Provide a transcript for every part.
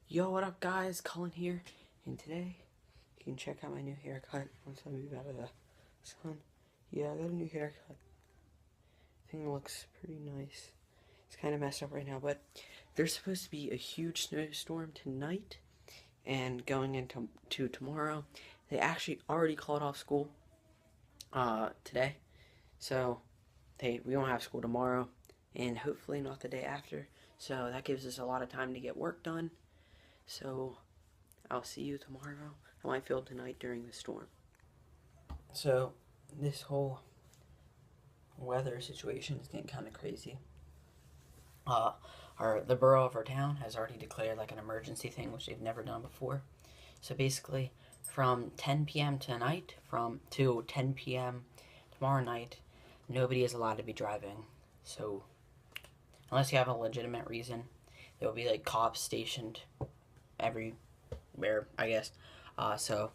Yo, what up guys, Cullen here, and today you can check out my new haircut once I move out of the sun. Yeah, I got a new haircut. I think it looks pretty nice. It's kind of messed up right now, but there's supposed to be a huge snowstorm tonight and going into tomorrow. They actually already called off school today, so we won't have school tomorrow and hopefully not the day after. So that gives us a lot of time to get work done. So I'll see you tomorrow at my field tonight during the storm. So this whole weather situation is getting kind of crazy. The borough of our town has already declared like an emergency thing, which they've never done before. So basically, from 10 p.m. tonight, to 10 p.m. tomorrow night, nobody is allowed to be driving. So unless you have a legitimate reason, there will be like cops stationed everywhere, I guess. So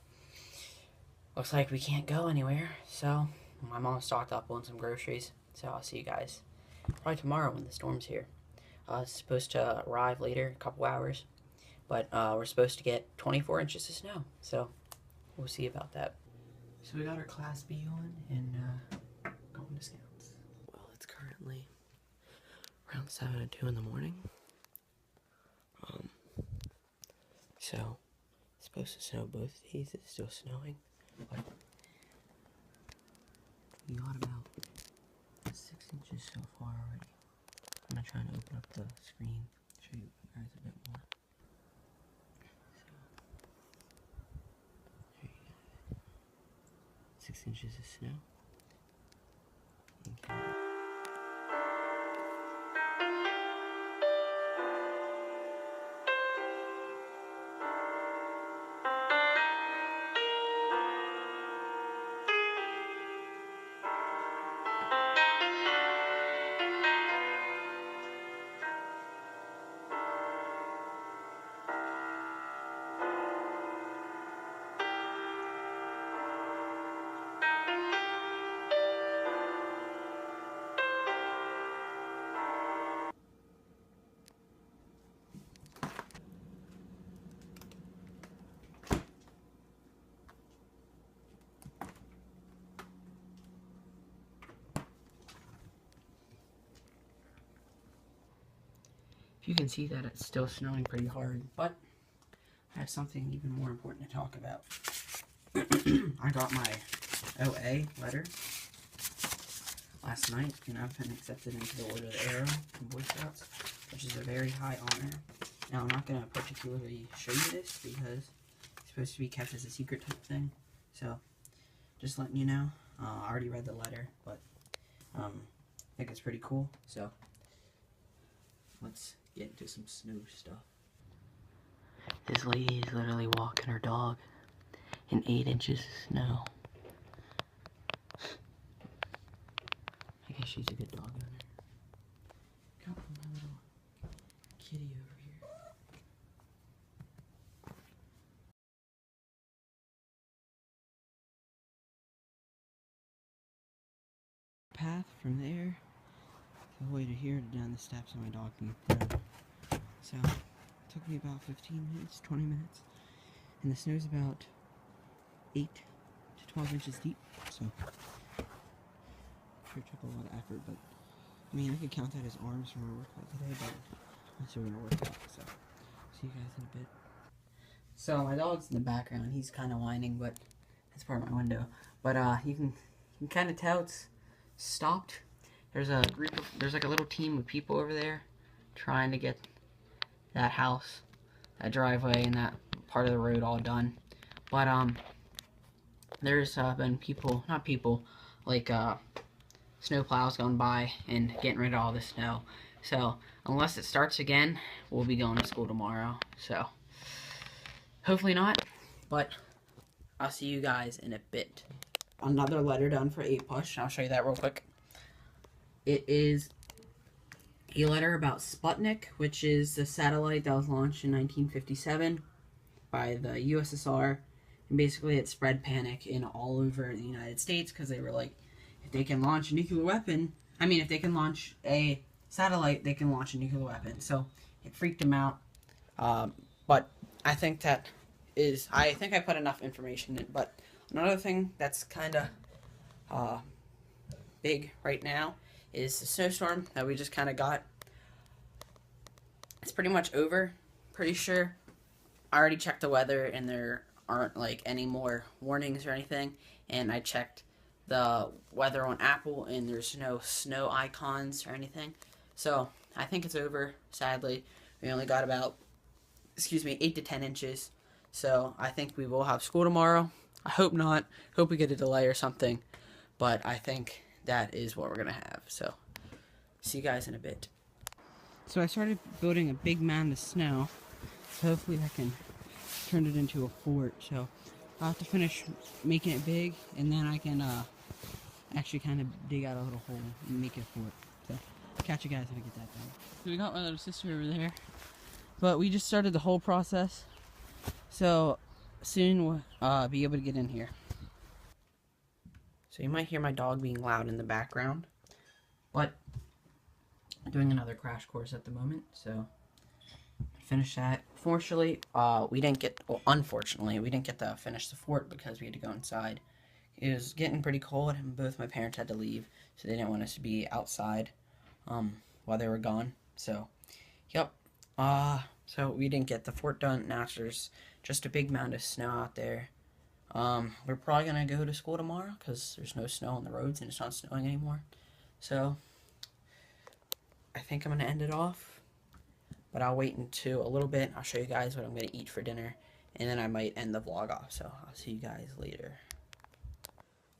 looks like we can't go anywhere. So my mom stocked up on some groceries. So I'll see you guys probably tomorrow when the storm's here. It's supposed to arrive later, a couple hours, but we're supposed to get 24 inches of snow. So we'll see about that. So we got our Class B on and going to Scouts. Well, it's currently around 7:02 in the morning. So it's supposed to snow both days. It's still snowing, but we got about 6 inches so far already. I'm gonna try to open up the screen, show you guys a bit more. So, there you go. 6 inches of snow. Okay. You can see that it's still snowing pretty hard, but I have something even more important to talk about. I got my OA letter last night, and I've been accepted into the Order of the Arrow from Boy Scouts, which is a very high honor. Now, I'm not going to particularly show you this because it's supposed to be kept as a secret type thing, so just letting you know. I already read the letter, but I think it's pretty cool, so let's get into some snow stuff. This lady is literally walking her dog in 8 inches of snow. I guess she's a good dog owner. Got my little kitty over here. Path from there all the way to here to down the steps, and my dog can run. So it took me about 15 minutes, 20 minutes, and the snow's about 8 to 12 inches deep, so I'm sure it took a lot of effort, but I mean, I could count that as arms from our workout today, but I'm still gonna work out, so see you guys in a bit. So my dog's in the background. He's kind of whining, but that's part of my window. But you can kind of tell it's stopped. There's like a little team of people over there trying to get that house, that driveway, and that part of the road all done. But there's been snow plows going by and getting rid of all the snow. So unless it starts again, we'll be going to school tomorrow. So hopefully not, but I'll see you guys in a bit. Another letter done for APUSH. I'll show you that real quick. It is a letter about Sputnik, which is the satellite that was launched in 1957 by the USSR. And basically it spread panic in all over the United States because they were like, if they can launch a nuclear weapon, if they can launch a satellite, they can launch a nuclear weapon. So it freaked them out. But I think I think I put enough information in. But another thing that's kind of big right now is the snowstorm that we just kind of got. It's pretty much over, pretty sure. I already checked the weather and there aren't like any more warnings or anything. And I checked the weather on Apple and there's no snow icons or anything. So I think it's over, sadly. We only got about, 8 to 10 inches. So I think we will have school tomorrow. I hope not. Hope we get a delay or something. But I think that is what we're going to have. So see you guys in a bit. So I started building a big mound of snow. So hopefully I can turn it into a fort. So I'll have to finish making it big, and then I can actually kind of dig out a little hole and make it a fort. So catch you guys when I get that done. So we got my little sister over there. But we just started the whole process. So soon we'll be able to get in here. So you might hear my dog being loud in the background. But I'm doing another crash course at the moment, so finish that. Unfortunately, we didn't get to finish the fort because we had to go inside. It was getting pretty cold, and both my parents had to leave, so they didn't want us to be outside while they were gone. So, yep. So we didn't get the fort done. Now there's just a big mound of snow out there. We're probably gonna go to school tomorrow because there's no snow on the roads and it's not snowing anymore. So I think I'm gonna end it off, but I'll wait until a little bit. I'll show you guys what I'm gonna eat for dinner, and then I might end the vlog off. So I'll see you guys later.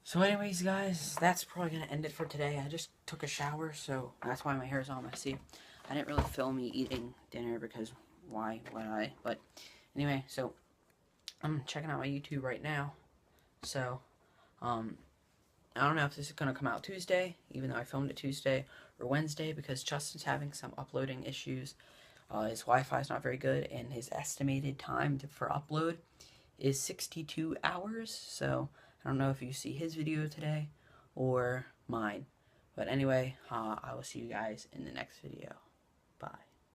So anyways, guys, that's probably gonna end it for today. I just took a shower, so that's why my hair is all messy. I didn't really film me eating dinner because why would I? But anyway, so I'm checking out my YouTube right now. So I don't know if this is gonna come out Tuesday, even though I filmed it Tuesday, or Wednesday, because Justin's having some uploading issues. His Wi-Fi is not very good, and his estimated time for upload is 62 hours. So I don't know if you see his video today or mine. But anyway, I will see you guys in the next video. Bye.